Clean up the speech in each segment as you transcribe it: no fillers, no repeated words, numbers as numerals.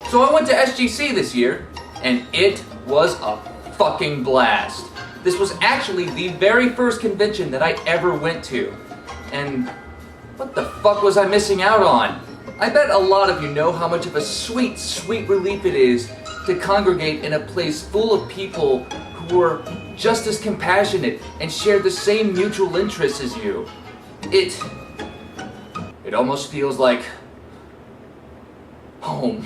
So I went to SGC this year, and it was a fucking blast. This was actually the very first convention that I ever went to. And what the fuck was I missing out on? I bet a lot of you know how much of a sweet, sweet relief it is to congregate in a place full of people who are just as compassionate and share the same mutual interests as you. It almost feels like home.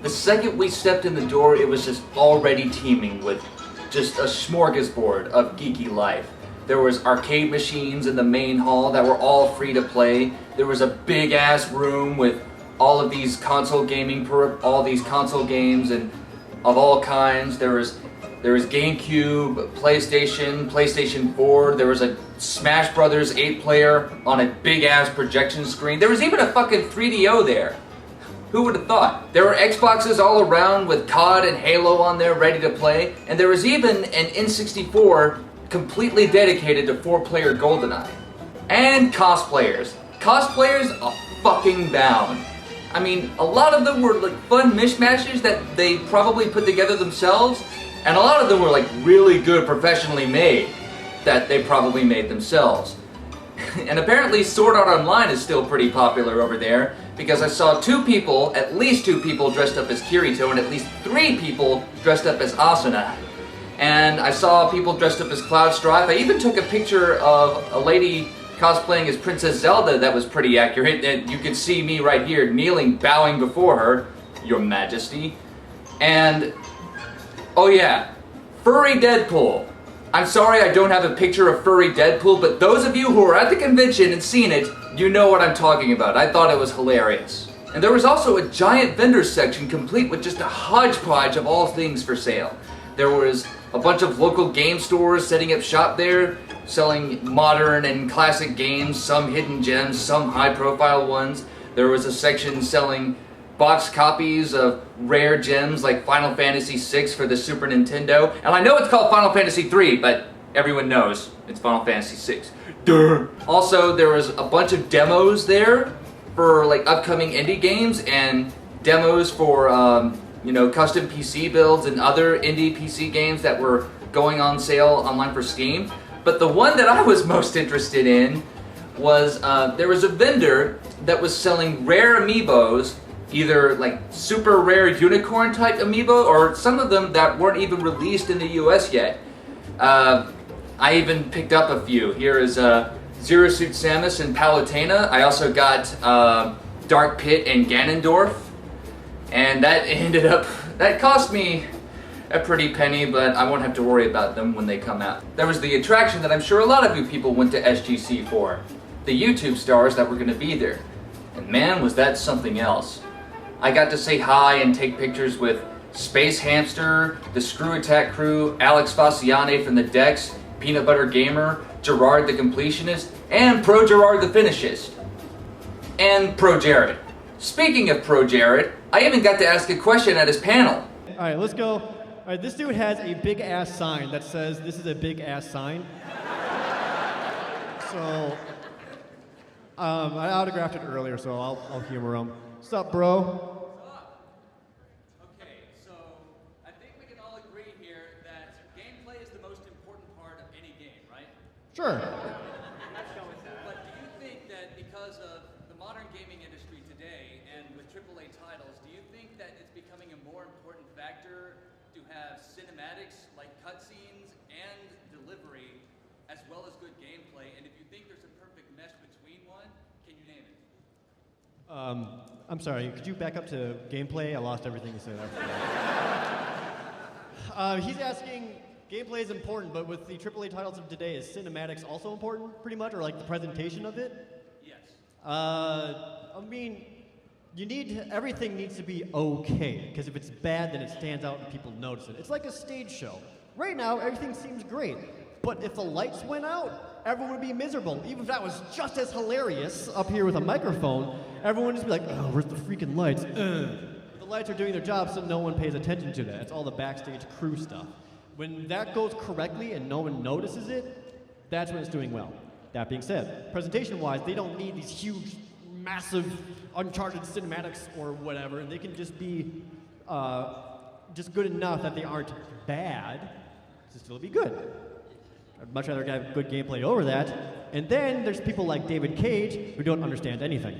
The second we stepped in the door, it was just already teeming with just a smorgasbord of geeky life. There was arcade machines in the main hall that were all free to play. There was a big ass room with all of these console gaming, all these console games and of all kinds. There was GameCube, PlayStation 4. There was a Smash Brothers 8-player on a big ass projection screen. There was even a fucking 3DO there. Who would have thought? There were Xboxes all around with COD and Halo on there ready to play, and there was even an N64 completely dedicated to 4-player GoldenEye. And cosplayers. Cosplayers are fucking bound. I mean, a lot of them were like fun mishmashes that they probably put together themselves, and a lot of them were like really good professionally made that they probably made themselves. And apparently Sword Art Online is still pretty popular over there, because I saw at least two people dressed up as Kirito, and at least 3 people dressed up as Asuna. And I saw people dressed up as Cloud Strife. I even took a picture of a lady cosplaying as Princess Zelda that was pretty accurate, and you could see me right here kneeling, bowing before her, Your Majesty. And, oh yeah, furry Deadpool. I'm sorry I don't have a picture of furry Deadpool, but those of you who are at the convention and seen it, you know what I'm talking about. I thought it was hilarious. And there was also a giant vendor section complete with just a hodgepodge of all things for sale. There was a bunch of local game stores setting up shop there, selling modern and classic games, some hidden gems, some high-profile ones. There was a section selling box copies of rare gems like Final Fantasy VI for the Super Nintendo. And I know it's called Final Fantasy III, but everyone knows it's Final Fantasy VI. Duh. Also, there was a bunch of demos there for like upcoming indie games and demos for custom PC builds and other indie PC games that were going on sale online for Steam. But the one that I was most interested in was there was a vendor that was selling rare amiibos, either like super rare unicorn type amiibo or some of them that weren't even released in the US yet. I even picked up a few. Here is Zero Suit Samus and Palutena. I also got Dark Pit and Ganondorf. And that cost me a pretty penny, but I won't have to worry about them when they come out. There was the attraction that I'm sure a lot of you people went to SGC for. The YouTube stars that were going to be there. And man, was that something else. I got to say hi and take pictures with Space Hamster, the Screw Attack Crew, Alex Fasciane from the Dex, Peanut Butter Gamer, Gerard the Completionist, and Pro Gerard the Finishist. And Pro Jared. Speaking of Pro Jared, I even got to ask a question at his panel. Alright, let's go. Alright, this dude has a big ass sign that says, "This is a big ass sign." So, I autographed it earlier, so I'll humor him. What's up, bro? Okay, so I think we can all agree here that gameplay is the most important part of any game, right? Sure. But do you think that because of the modern gaming industry today and with AAA titles, do you think that it's becoming a more important factor to have cinematics like cutscenes and delivery as well as good gameplay? And if you think there's a perfect mesh between one, can you name it? I'm sorry, could you back up to gameplay? I lost everything you said after that. He's asking, gameplay is important, but with the AAA titles of today, is cinematics also important, pretty much, or like the presentation of it? Yes. I mean, everything needs to be okay, because if it's bad, then it stands out and people notice it. It's like a stage show. Right now, everything seems great, but if the lights went out, everyone would be miserable. Even if that was just as hilarious up here with a microphone, everyone would just be like, "Oh, where's the freaking lights?" The lights are doing their job, so no one pays attention to that. It's all the backstage crew stuff. When that goes correctly and no one notices it, that's when it's doing well. That being said, presentation-wise, they don't need these huge, massive Uncharted cinematics or whatever, and they can just be just good enough that they aren't bad to still be good. I'd much rather have good gameplay over that. And then there's people like David Cage who don't understand anything.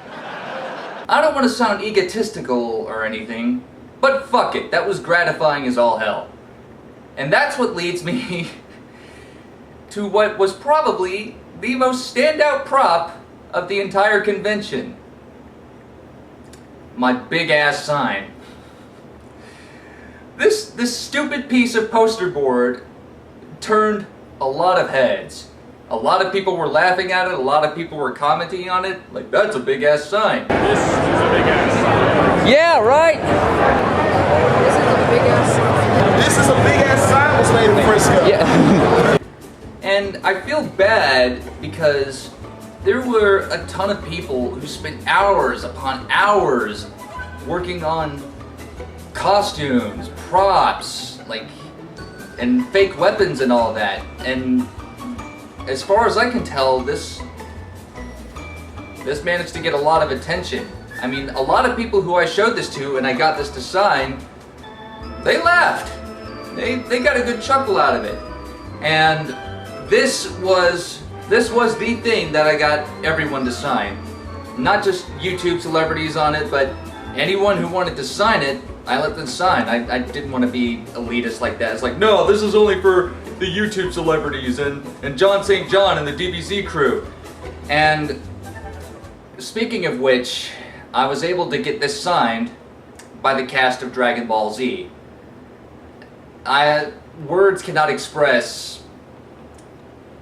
I don't want to sound egotistical or anything, but fuck it, that was gratifying as all hell. And that's what leads me to what was probably the most standout prop of the entire convention. My big ass sign. This stupid piece of poster board turned a lot of heads. A lot of people were laughing at it, a lot of people were commenting on it, like, that's a big ass sign. This is a big ass sign. Yeah, right? This is a big ass sign. This is a big ass sign was made in Frisco. Yeah. And I feel bad because there were a ton of people who spent hours upon hours working on costumes, props, like, and fake weapons and all that. And as far as I can tell, this managed to get a lot of attention. I mean, a lot of people who I showed this to and I got this to sign, they laughed. They got a good chuckle out of it. And this was the thing that I got everyone to sign. Not just YouTube celebrities on it, but anyone who wanted to sign it, I let them sign. I didn't want to be elitist like that. It's like, no, this is only for the YouTube celebrities and John St. John and the DBZ crew. And speaking of which, I was able to get this signed by the cast of Dragon Ball Z. Words cannot express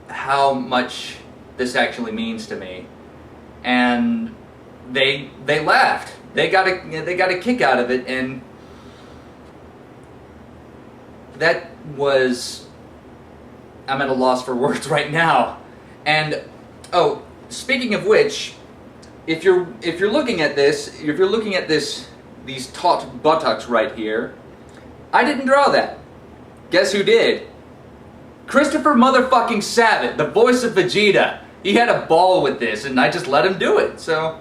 how much this actually means to me. And they laughed. They got a kick out of it, and that was, I'm at a loss for words right now. And oh, speaking of which, if you're looking at this, these taut buttocks right here, I didn't draw that. Guess who did? Christopher motherfucking Sabat, the voice of Vegeta. He had a ball with this, and I just let him do it. So,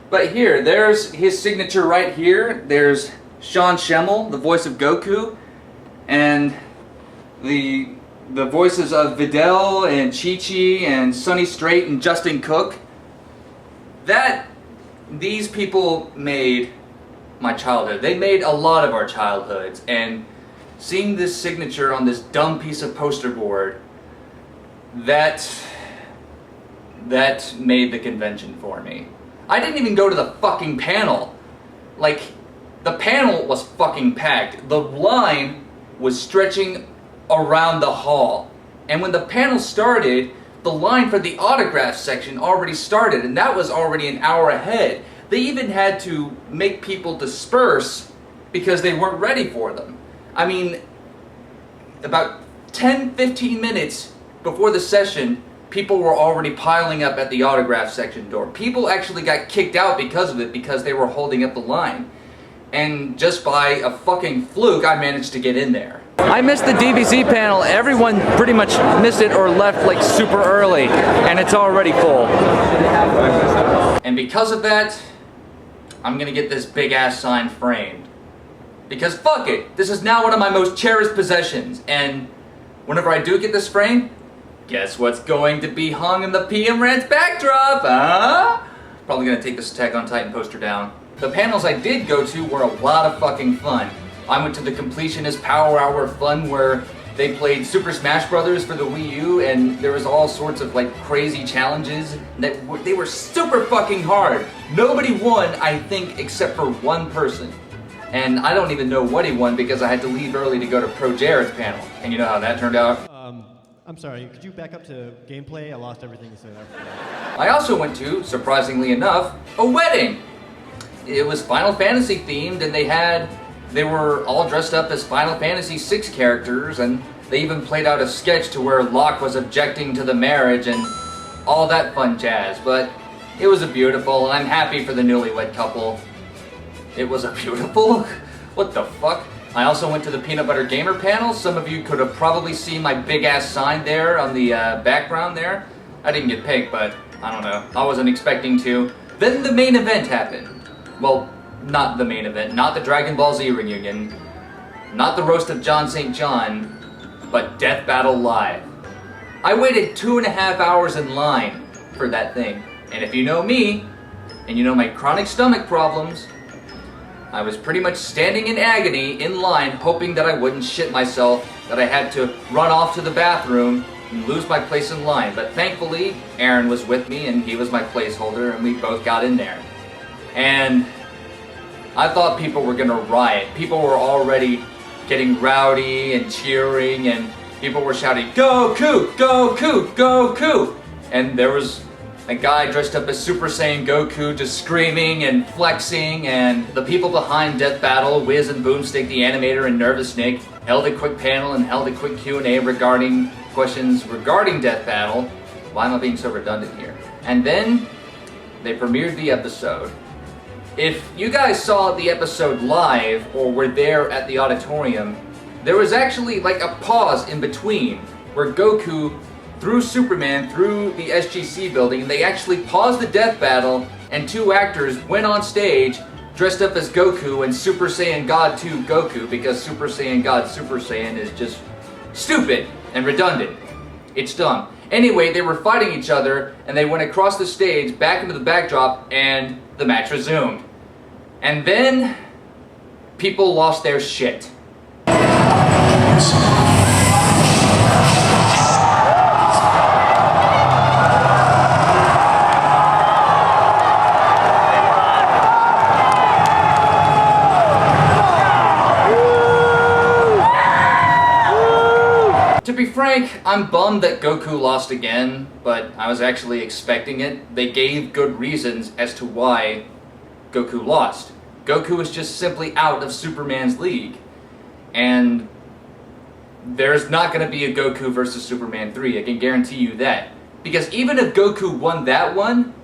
but here, there's his signature right here. There's Sean Schemmel, the voice of Goku, and the voices of Videl and Chi-Chi and Sonny Strait and Justin Cook. These people made my childhood. They made a lot of our childhoods, and seeing this signature on this dumb piece of poster board, that made the convention for me. I didn't even go to the fucking panel. Like, the panel was fucking packed. The line was stretching around the hall. And when the panel started, the line for the autograph section already started, and that was already an hour ahead. They even had to make people disperse because they weren't ready for them. I mean, about 10-15 minutes before the session, people were already piling up at the autograph section door. People actually got kicked out because of it, because they were holding up the line. And just by a fucking fluke, I managed to get in there. I missed the DBZ panel. Everyone pretty much missed it or left like super early, and it's already full. And because of that, I'm gonna get this big ass sign framed. Because fuck it, this is now one of my most cherished possessions, and whenever I do get this framed, guess what's going to be hung in the PMRants backdrop, huh? Probably gonna take this Attack on Titan poster down. The panels I did go to were a lot of fucking fun. I went to the Completionist Power Hour Fun where they played Super Smash Brothers for the Wii U, and there was all sorts of like crazy challenges that they were super fucking hard. Nobody won, I think, except for one person. And I don't even know what he won because I had to leave early to go to Pro Jared's panel. And you know how that turned out? I'm sorry, could you back up to gameplay? I lost everything you said there. I also went to, surprisingly enough, a wedding. It was Final Fantasy themed, and they were all dressed up as Final Fantasy VI characters, and they even played out a sketch to where Locke was objecting to the marriage and all that fun jazz. But it was a beautiful, and I'm happy for the newlywed couple. It was a beautiful? What the fuck? I also went to the Peanut Butter Gamer panel. Some of you could have probably seen my big ass sign there on the background there. I didn't get picked, but I don't know. I wasn't expecting to. Then the main event happened. Well, not the main event, not the Dragon Ball Z reunion, not the roast of John St. John, but Death Battle Live. I waited 2.5 hours in line for that thing. And if you know me, and you know my chronic stomach problems, I was pretty much standing in agony in line hoping that I wouldn't shit myself, that I had to run off to the bathroom and lose my place in line. But thankfully, Aaron was with me and he was my placeholder and we both got in there. And I thought people were gonna riot. People were already getting rowdy and cheering and people were shouting, Goku! Goku! Goku! And there was a guy dressed up as Super Saiyan Goku just screaming and flexing, and the people behind Death Battle, Wiz and Boomstick the animator and Nervous Nick, held a quick panel and held a quick Q&A regarding questions regarding Death Battle. Why am I being so redundant here? And then they premiered the episode. If you guys saw the episode live or were there at the auditorium, there was actually like a pause in between where Goku threw Superman through the SGC building and they actually paused the death battle and two actors went on stage dressed up as Goku and Super Saiyan God 2 Goku, because Super Saiyan God Super Saiyan is just stupid and redundant. It's dumb. Anyway, they were fighting each other and they went across the stage back into the backdrop and the match resumed. And then people lost their shit. To be frank, I'm bummed that Goku lost again, but I was actually expecting it. They gave good reasons as to why Goku lost. Goku is just simply out of Superman's league. And there's not going to be a Goku versus Superman 3, I can guarantee you that. Because even if Goku won that one,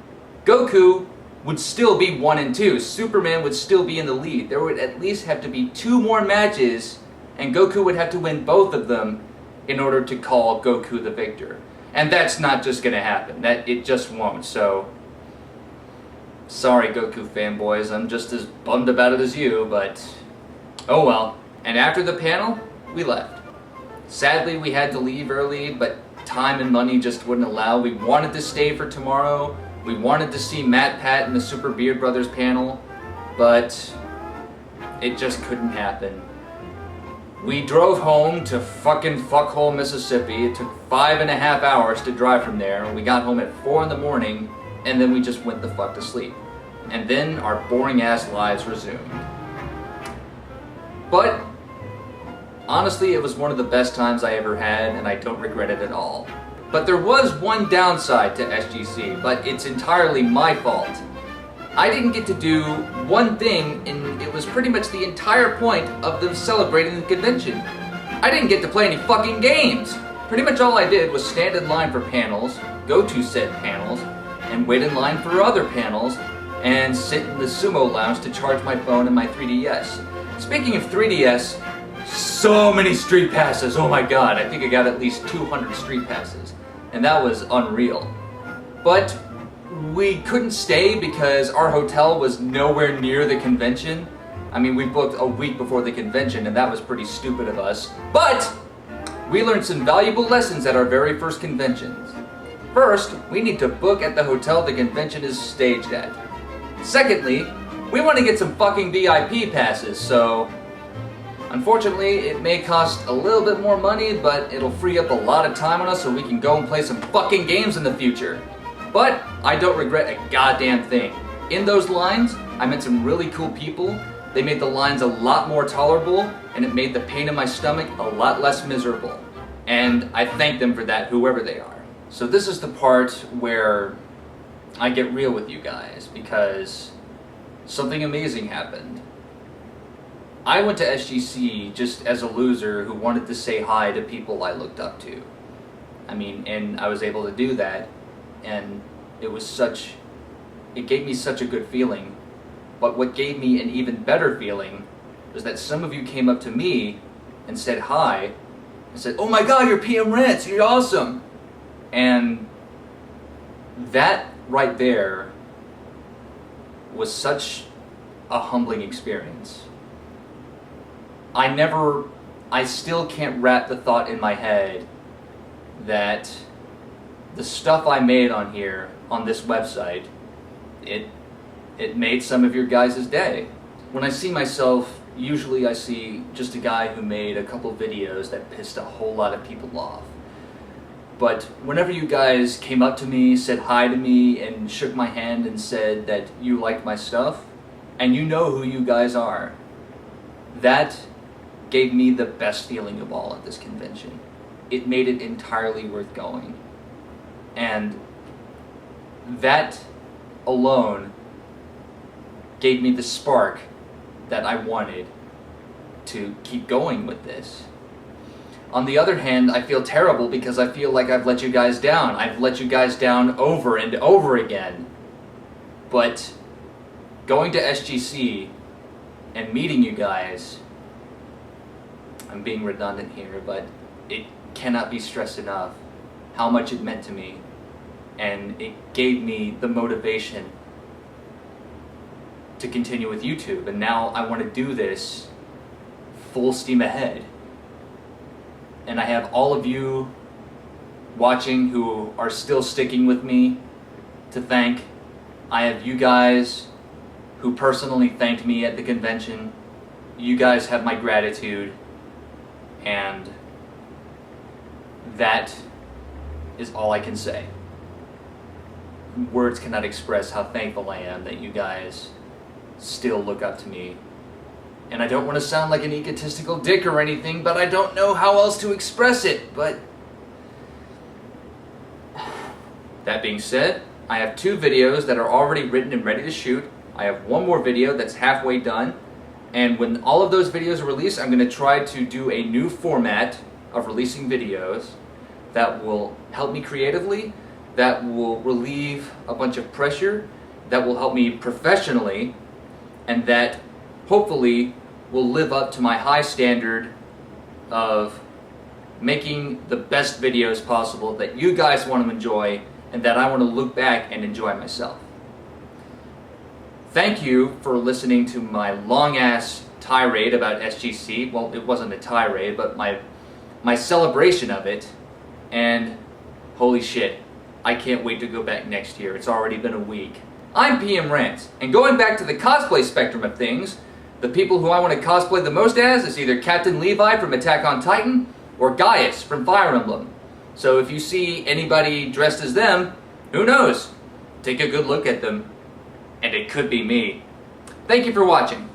Goku would still be 1 and 2. Superman would still be in the lead. There would at least have to be 2 more matches, and Goku would have to win both of them in order to call Goku the victor. And that's not just going to happen. It just won't, so sorry Goku fanboys, I'm just as bummed about it as you, but oh well. And after the panel, we left. Sadly, we had to leave early, but time and money just wouldn't allow. We wanted to stay for tomorrow. We wanted to see Matt Pat and the Super Beard Brothers panel, but it just couldn't happen. We drove home to fucking fuckhole Mississippi. It took 5.5 hours to drive from there. We got home at 4 in the morning, and then we just went the fuck to sleep. And then our boring ass lives resumed. But honestly, it was one of the best times I ever had, and I don't regret it at all. But there was one downside to SGC, but it's entirely my fault. I didn't get to do one thing, and it was pretty much the entire point of them celebrating the convention. I didn't get to play any fucking games! Pretty much all I did was stand in line for panels, go to said panels, and wait in line for other panels, and sit in the sumo lounge to charge my phone and my 3DS. Speaking of 3DS, so many street passes, oh my god, I think I got at least 200 street passes, and that was unreal. But we couldn't stay because our hotel was nowhere near the convention. I mean, we booked a week before the convention, and that was pretty stupid of us. But we learned some valuable lessons at our very first conventions. First, we need to book at the hotel the convention is staged at. Secondly, we want to get some fucking VIP passes, so unfortunately, it may cost a little bit more money, but it'll free up a lot of time on us so we can go and play some fucking games in the future. But I don't regret a goddamn thing. In those lines, I met some really cool people. They made the lines a lot more tolerable, and it made the pain in my stomach a lot less miserable. And I thank them for that, whoever they are. So this is the part where I get real with you guys, because something amazing happened. I went to SGC just as a loser who wanted to say hi to people I looked up to. I mean, and I was able to do that. And it gave me such a good feeling. But what gave me an even better feeling was that some of you came up to me and said hi, and said, "Oh my god, you're PMRants, you're awesome!" And that right there was such a humbling experience. I still can't wrap the thought in my head that the stuff I made on here, on this website, it made some of your guys' day. When I see myself, usually I see just a guy who made a couple videos that pissed a whole lot of people off. But whenever you guys came up to me, said hi to me, and shook my hand and said that you liked my stuff, and you know who you guys are, that gave me the best feeling of all at this convention. It made it entirely worth going. And that alone gave me the spark that I wanted to keep going with this. On the other hand, I feel terrible because I feel like I've let you guys down. I've let you guys down over and over again. But going to SGC and meeting you guys, I'm being redundant here, but it cannot be stressed enough how much it meant to me. And it gave me the motivation to continue with YouTube. And now I want to do this full steam ahead. And I have all of you watching who are still sticking with me to thank. I have you guys who personally thanked me at the convention. You guys have my gratitude, and that is all I can say. Words cannot express how thankful I am that you guys still look up to me. And I don't want to sound like an egotistical dick or anything, but I don't know how else to express it. But that being said, I have 2 videos that are already written and ready to shoot. I have 1 more video that's halfway done. And when all of those videos are released, I'm going to try to do a new format of releasing videos that will help me creatively, that will relieve a bunch of pressure, that will help me professionally, and that hopefully will live up to my high standard of making the best videos possible that you guys want to enjoy and that I want to look back and enjoy myself. Thank you for listening to my long-ass tirade about SGC. Well, it wasn't a tirade, but my celebration of it. And holy shit, I can't wait to go back next year. It's already been a week. I'm PMRants, and going back to the cosplay spectrum of things, the people who I want to cosplay the most as is either Captain Levi from Attack on Titan or Gaius from Fire Emblem. So if you see anybody dressed as them, who knows? Take a good look at them, and it could be me. Thank you for watching.